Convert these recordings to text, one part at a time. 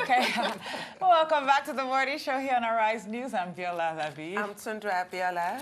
Okay. Welcome back to the Morning Show here on Arise News. I'm Viola Lavi. I'm Sundra Viola.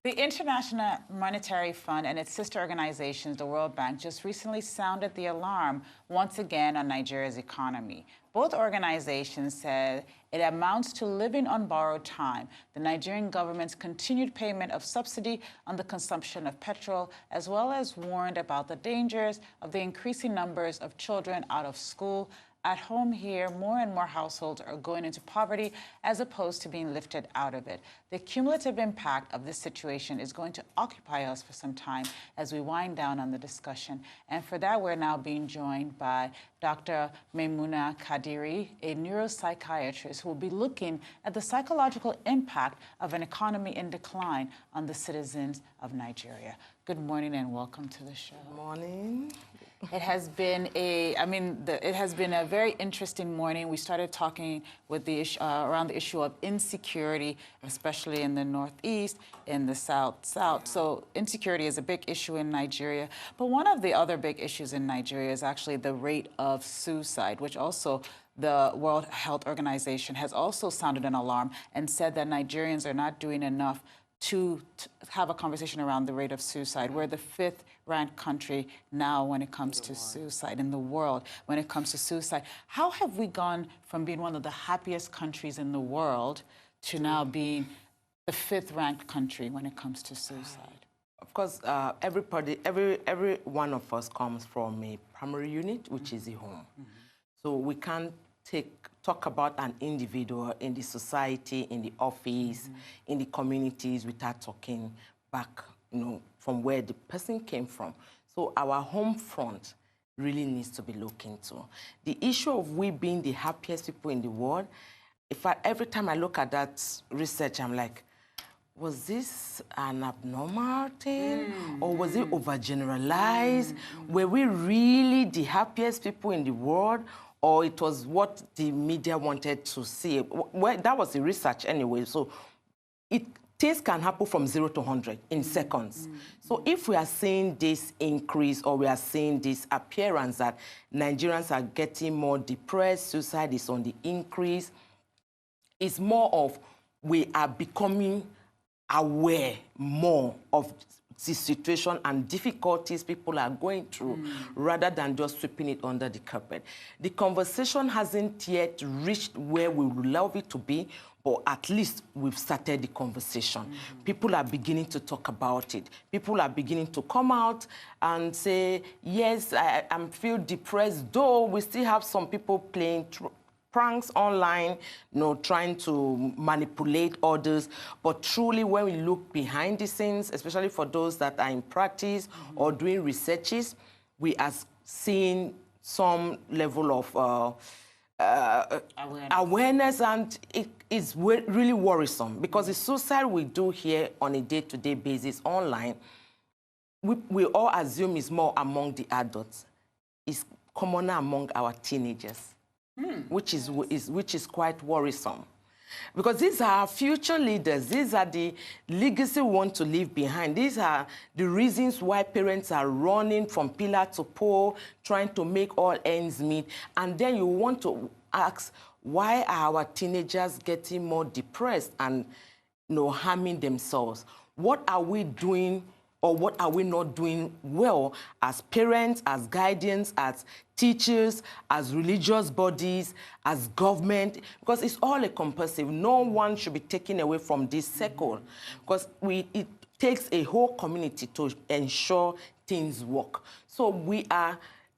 The International Monetary Fund and its sister organizations, the World Bank, just recently sounded the alarm once again on Nigeria's economy. Both organizations said it amounts to living on borrowed time. The Nigerian government's continued payment of subsidy on the consumption of petrol, as well as warned about the dangers of the increasing numbers of children out of school. At home here, more and more households are going into poverty as opposed to being lifted out of it. The cumulative impact of this situation is going to occupy us for some time as we wind down on the discussion. And for that, we're now being joined by Dr. Maymunah Kadiri, a neuropsychiatrist who will be looking at the psychological impact of an economy in decline on the citizens of Nigeria. Good morning and welcome to the show. Good morning. It has been it has been a very interesting morning. We started talking with the around the issue of insecurity, especially in the Northeast, in the South. So insecurity is a big issue in Nigeria. But one of the other big issues in Nigeria is actually the rate of suicide, which also the World Health Organization has also sounded an alarm and said that Nigerians are not doing enough to have a conversation around the rate of suicide. We're the 5th ranked country now when it comes to suicide in the world, when it comes to suicide. How have we gone from being one of the happiest countries in the world to now being the 5th ranked country when it comes to suicide? Of course, every one of us comes from a primary unit, which is the home. So we can't talk about an individual in the society, in the office, in the communities without talking back, from where the person came from. So our home front really needs to be looked into. The issue of we being the happiest people in the world, every time I look at that research, I'm like, was this an abnormal thing? Or was it overgeneralized? Were we really the happiest people in the world? Or it was what the media wanted to see? Well, that was the research anyway. So things can happen from 0 to 100 in seconds. So if we are seeing this increase or we are seeing this appearance that Nigerians are getting more depressed, suicide is on the increase, it's more of we are becoming aware more of the situation and difficulties people are going through rather than just sweeping it under the carpet. The conversation hasn't yet reached where we would love it to be, but at least we've started the conversation. People are beginning to talk about it. People are beginning to come out and say, yes, I feel depressed, though we still have some people playing pranks online, trying to manipulate others. But truly, when we look behind the scenes, especially for those that are in practice or doing researches, we are seeing some level of awareness, and it is really worrisome because the suicide we do here on a day-to-day basis online, we all assume is more among the adults. It's commoner among our teenagers. Which is quite worrisome. Because these are our future leaders. These are the legacy we want to leave behind. These are the reasons why parents are running from pillar to pole, trying to make all ends meet. And then you want to ask, why are our teenagers getting more depressed and harming themselves? What are we doing or what are we not doing well as parents, as guardians, as teachers, as religious bodies, as government? Because it's all encompassing. No one should be taken away from this circle because it takes a whole community to ensure things work. So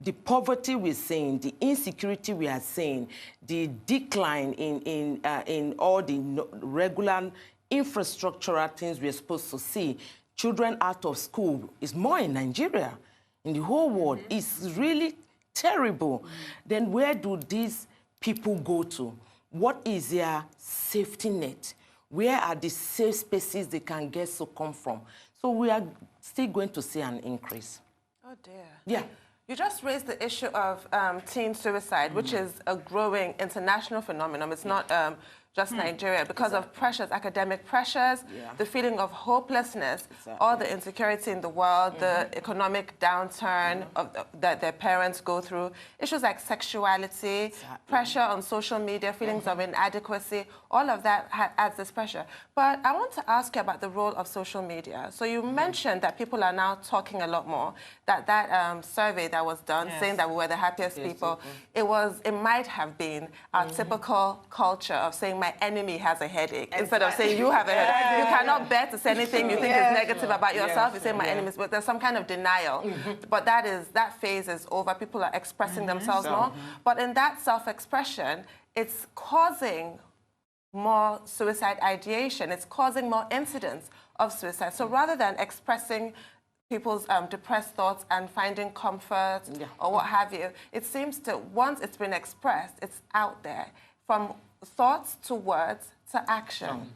the poverty we're seeing, the insecurity we are seeing, the decline in all the regular infrastructural things we're supposed to see. Children out of school is more in Nigeria, in the whole world. It's really terrible. Then where do these people go to? What is their safety net? Where are the safe spaces they can get to come from? So we are still going to see an increase. Oh, dear. Yeah. You just raised the issue of teen suicide, which is a growing international phenomenon. It's not just Nigeria, because of pressures, academic pressures, the feeling of hopelessness, all the insecurity in the world, the economic downturn that their parents go through, issues like sexuality, pressure on social media, feelings of inadequacy, all of that adds this pressure. But I want to ask you about the role of social media. So you mentioned that people are now talking a lot more, that survey that was done saying that we were the happiest people, it might have been our typical culture of saying my enemy has a headache instead of saying you have a headache. You cannot bear to say anything you think is negative about yourself. You say my enemies, but there's some kind of denial. But that phase is over. People are expressing themselves more. But in that self-expression, it's causing more suicide ideation. It's causing more incidents of suicide. So rather than expressing people's depressed thoughts and finding comfort or what have you, it seems to, once it's been expressed, it's out there. From thoughts to words to action.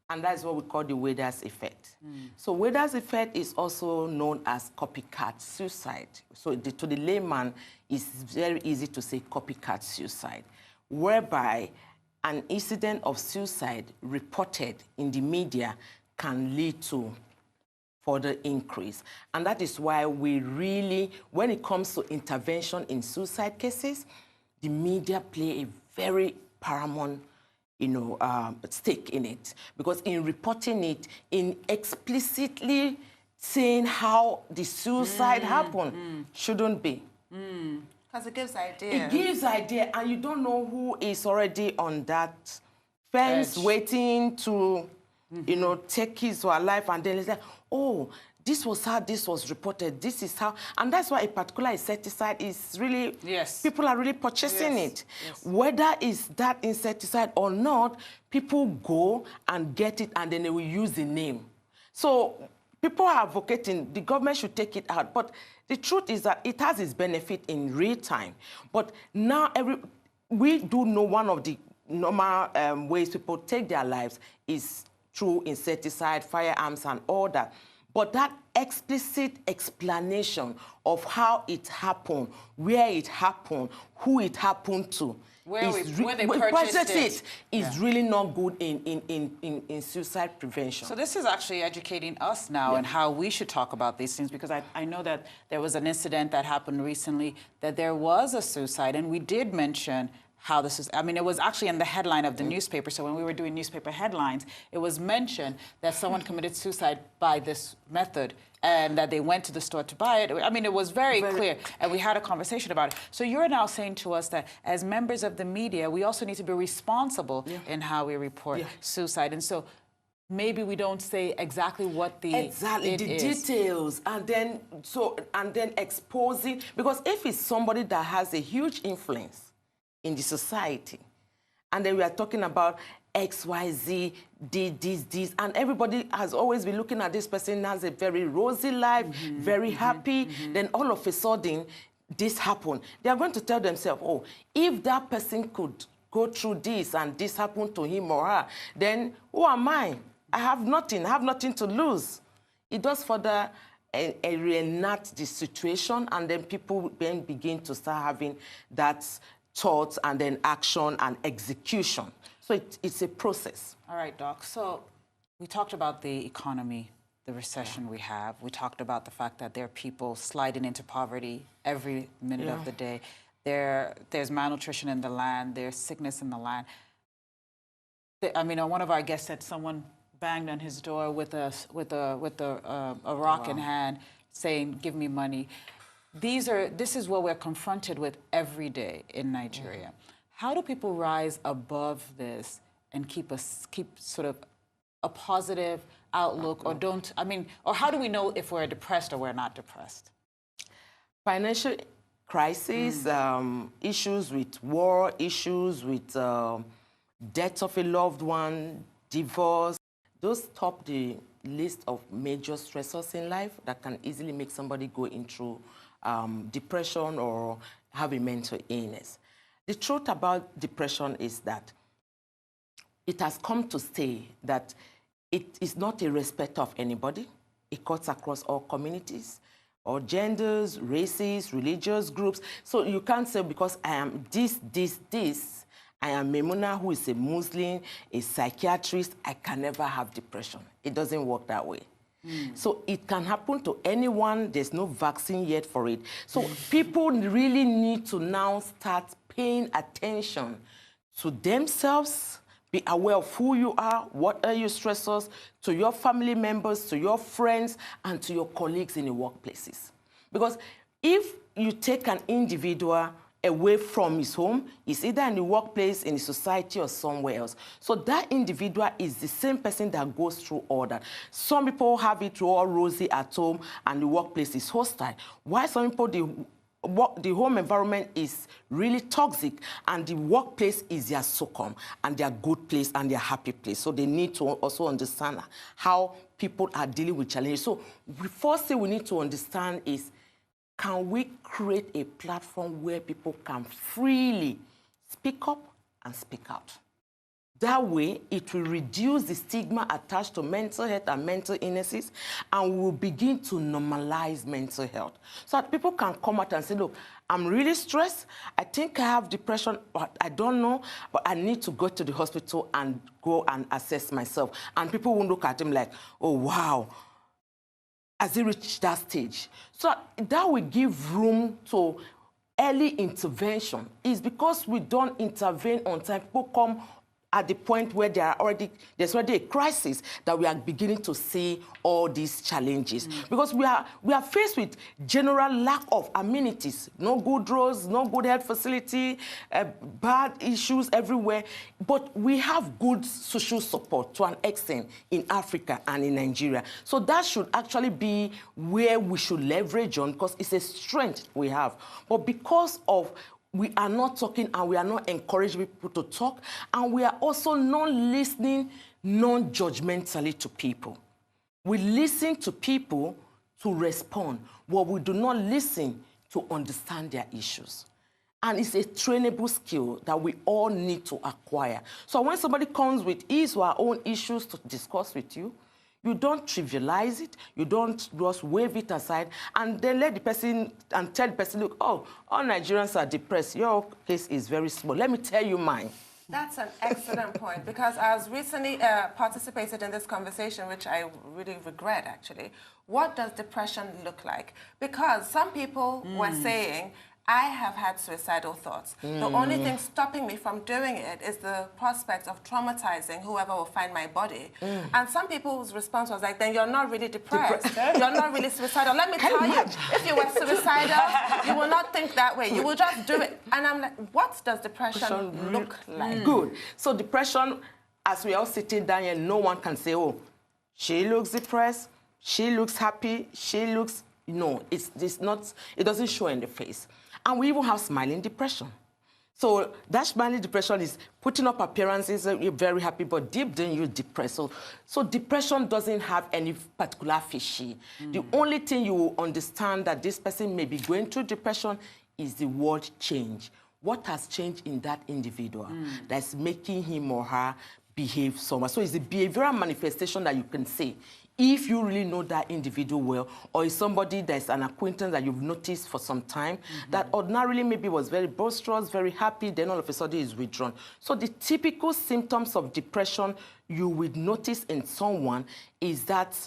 And that's what we call the Waders effect. So Waders effect is also known as copycat suicide. So to the layman, it's very easy to say copycat suicide, whereby an incident of suicide reported in the media can lead to further increase. And that is why we really, when it comes to intervention in suicide cases, the media play a very paramount, stake in it, because in reporting it, in explicitly saying how the suicide happened, shouldn't be. Because it gives idea. It gives idea, and you don't know who is already on that fence waiting to, take his or her life, and then it's like, oh, this was how this was reported, this is how, and that's why a particular insecticide is really, people are really purchasing it. Whether it's that insecticide or not, people go and get it and then they will use the name. So people are advocating the government should take it out, but the truth is that it has its benefit in real time. But now we do know one of the normal ways people take their lives is through insecticide, firearms, and all that. But that explicit explanation of how it happened, where it happened, who it happened to, where they purchased it, is really not good in suicide prevention. So this is actually educating us now in how we should talk about these things, because I know that there was an incident that happened recently that there was a suicide, and we did mention how this is, it was actually in the headline of the newspaper. So when we were doing newspaper headlines, it was mentioned that someone committed suicide by this method and that they went to the store to buy it. It was very clear, and we had a conversation about it. So you're now saying to us that as members of the media, we also need to be responsible in how we report suicide. And so maybe we don't say exactly what the details, and then exposing, because if it's somebody that has a huge influence in the society, and then we are talking about XYZ, did this, and everybody has always been looking at this person has a very rosy life, very happy, then all of a sudden, this happened. They are going to tell themselves, oh, if that person could go through this and this happened to him or her, then who am I? I have nothing to lose. It does further reenact the situation, and then people then begin to start having that thoughts and then action and execution. So it's a process. All right, Doc. So we talked about the economy, the recession we have. We talked about the fact that there are people sliding into poverty every minute of the day. There's malnutrition in the land. There's sickness in the land. One of our guests said someone banged on his door with a rock in hand, saying, "Give me money." This is what we're confronted with every day in Nigeria. How do people rise above this and keep sort of a positive outlook, or how do we know if we're depressed or we're not depressed? Financial crisis, issues with war, issues with death of a loved one, divorce, those top the list of major stressors in life that can easily make somebody go into depression or have a mental illness. The truth about depression is that it has come to stay, that it is not a respect of anybody. It cuts across all communities, all genders, races, religious groups. So you can't say because I am this, I am Maymunah, who is a Muslim, a psychiatrist. I can never have depression. It doesn't work that way. So it can happen to anyone. There's no vaccine yet for it. So people really need to now start paying attention to themselves, be aware of who you are, what are your stressors, to your family members, to your friends, and to your colleagues in the workplaces. Because if you take an individual away from his home, it's either in the workplace, in the society, or somewhere else. So that individual is the same person that goes through all that. Some people have it all rosy at home, and the workplace is hostile. While some people, the home environment is really toxic, and the workplace is their succumb, and their good place, and their happy place. So they need to also understand how people are dealing with challenges. So the first thing we need to understand is, can we create a platform where people can freely speak up and speak out? That way, it will reduce the stigma attached to mental health and mental illnesses, and we'll begin to normalize mental health. So that people can come out and say, look, I'm really stressed. I think I have depression, but I don't know, but I need to go to the hospital and go and assess myself. And people won't look at him like, oh, wow, has he reached that stage? So that will give room to early intervention. It's because we don't intervene on time. People come at the point where there's already a crisis that we are beginning to see all these challenges. Because we are faced with general lack of amenities, no good roads, no good health facility, bad issues everywhere. But we have good social support to an extent in Africa and in Nigeria. So that should actually be where we should leverage on, because it's a strength we have. But because of we are not talking, and we are not encouraging people to talk, and we are also not listening non-judgmentally to people. We listen to people to respond, but we do not listen to understand their issues. And it's a trainable skill that we all need to acquire. So when somebody comes with his or her own issues to discuss with you, you don't trivialize it, you don't just wave it aside, and then let the person, and tell the person, look, oh, all Nigerians are depressed. Your case is very small. Let me tell you mine. That's an excellent point, because I was recently participated in this conversation, which I really regret, actually. What does depression look like? Because some people were saying, I have had suicidal thoughts. The only thing stopping me from doing it is the prospect of traumatizing whoever will find my body. And some people's response was like, then you're not really depressed. You're not really suicidal. Let me tell you, if you were suicidal, you will not think that way. You will just do it. And I'm like, what does depression look like? Good. So depression, as we are sitting down here, no one can say, oh, she looks depressed, she looks happy, she looks... No, it's not, it doesn't show in the face. And we even have smiling depression. So that smiling depression is putting up appearances, you're very happy, but deep down you're depressed. So depression doesn't have any particular fishy. The only thing you will understand that this person may be going through depression is the word change. What has changed in that individual that's making him or her behave so much? So it's a behavioral manifestation that you can see. If you really know that individual well, or is somebody that's an acquaintance that you've noticed for some time, that ordinarily maybe was very boisterous, very happy, then all of a sudden is withdrawn. So the typical symptoms of depression you would notice in someone is that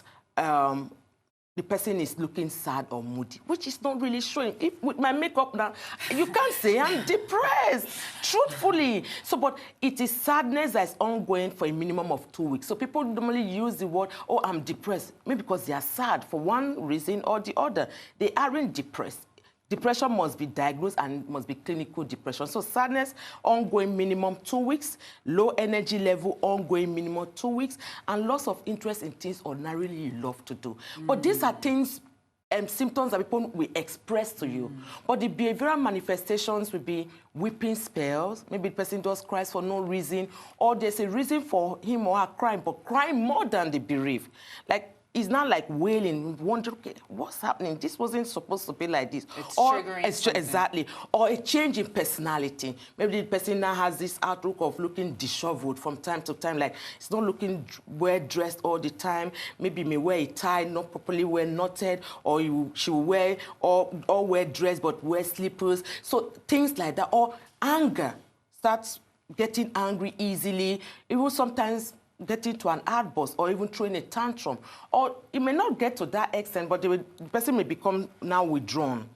the person is looking sad or moody, which is not really showing. If with my makeup now, you can't say I'm depressed, truthfully. So, but it is sadness that is ongoing for a minimum of 2 weeks. So people normally use the word, oh, I'm depressed, maybe because they are sad for one reason or the other. They aren't depressed. Depression must be diagnosed and must be clinical depression. So sadness, ongoing minimum 2 weeks, low energy level, ongoing minimum 2 weeks, and loss of interest in things ordinarily you love to do. But these are things and symptoms that people will express to you. But the behavioral manifestations will be weeping spells. Maybe the person just cries for no reason, or there's a reason for him or her crying, but crying more than the bereaved. Like, it's not like wailing, wondering, okay, what's happening? This wasn't supposed to be like this. It's triggering something. Exactly. Or a change in personality. Maybe the person now has this outlook of looking disheveled from time to time, like it's not looking well-dressed all the time. Maybe may wear a tie, not properly well knotted, or she will wear, or wear dress but wear slippers. So things like that. Or anger starts getting angry easily, even sometimes getting to an outburst or even throwing a tantrum. Or it may not get to that extent, but the person may become now withdrawn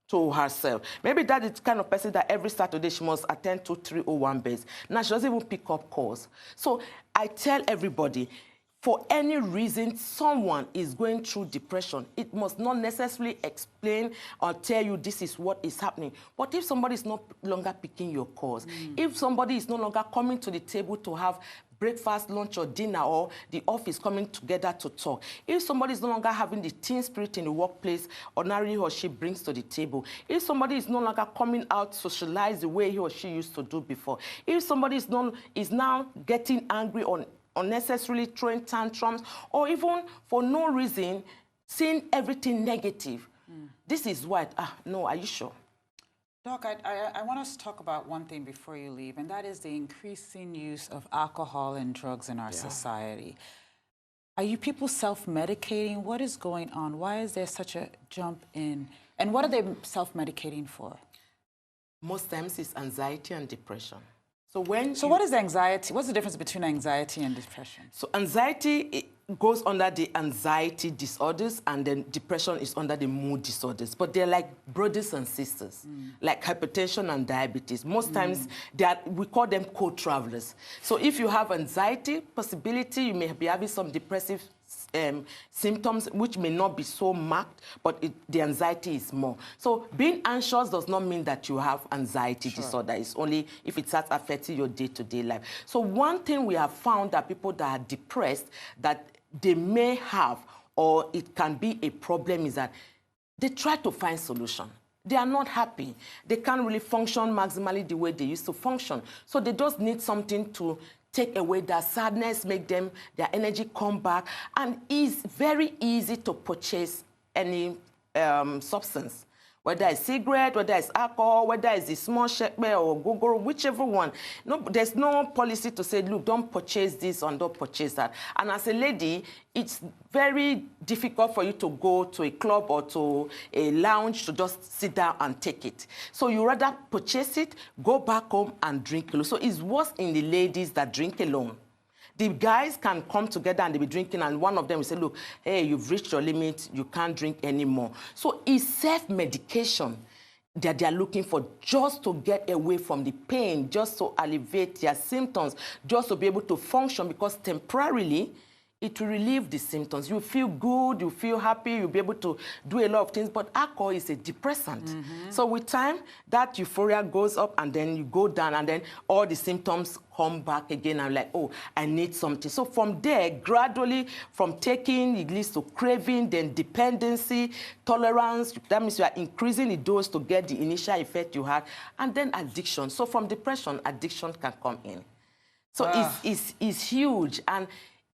to herself. Maybe that is the kind of person that every Saturday she must attend to 301 beds. Now she doesn't even pick up calls. So I tell everybody, for any reason someone is going through depression, it must not necessarily explain or tell you this is what is happening. But if somebody is no longer picking your calls, if somebody is no longer coming to the table to have breakfast, lunch, or dinner, or the office coming together to talk, if somebody is no longer having the team spirit in the workplace ordinarily he or she brings to the table, if somebody is no longer coming out socialize the way he or she used to do before, if somebody is now getting angry on unnecessarily throwing tantrums, or even for no reason seeing everything negative, this is what, no, are you sure? Doc, I want us to talk about one thing before you leave, and that is the increasing use of alcohol and drugs in our society. Are you people self-medicating? What is going on? Why is there such a jump in? And what are they self-medicating for? Most times it's anxiety and depression. So what is anxiety? What's the difference between anxiety and depression? So anxiety goes under the anxiety disorders, and then depression is under the mood disorders. But they're like brothers and sisters, like hypertension and diabetes. Most times we call them co-travelers. So if you have anxiety, possibility you may be having some depressive symptoms which may not be so marked, but the anxiety is more. So being anxious does not mean that you have anxiety disorder. It's only if it starts affecting your day-to-day life. So one thing we have found that people that are depressed that they may have, or it can be a problem, is that they try to find solution. They are not happy. They can't really function maximally the way they used to function. So they just need something to take away their sadness, make them, their energy come back. And it's very easy to purchase any substance, whether it's cigarette, whether it's alcohol, whether it's the small shekbe or gogoro, whichever one. No, there's no policy to say, look, don't purchase this or don't purchase that. And as a lady, it's very difficult for you to go to a club or to a lounge to just sit down and take it. So you rather purchase it, go back home and drink alone. So it's worse in the ladies that drink alone. The guys can come together and they'll be drinking, and one of them will say, look, hey, you've reached your limit, you can't drink anymore. So it's self-medication that they're looking for, just to get away from the pain, just to alleviate their symptoms, just to be able to function, because temporarily, it will relieve the symptoms. You feel good, you feel happy, you'll be able to do a lot of things, but alcohol is a depressant. So with time, that euphoria goes up and then you go down, and then all the symptoms come back again. I'm like, oh, I need something. So from there, gradually, from taking, it leads to craving, then dependency, tolerance. That means you are increasing the dose to get the initial effect you had, and then addiction. So from depression, addiction can come in. So it's huge. And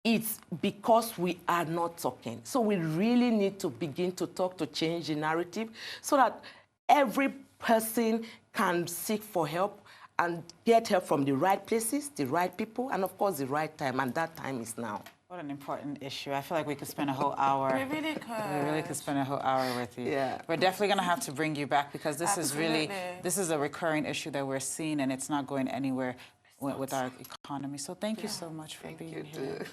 it's because we are not talking. So we really need to begin to talk, to change the narrative, so that every person can seek for help and get help from the right places, the right people, and of course the right time, and that time is now. What an important issue. I feel like we could spend a whole hour. We really could. We really could spend a whole hour with you. Yeah. We're definitely going to have to bring you back, because this is really, this is a recurring issue that we're seeing, and it's not going anywhere with our economy. So thank you so much for being here.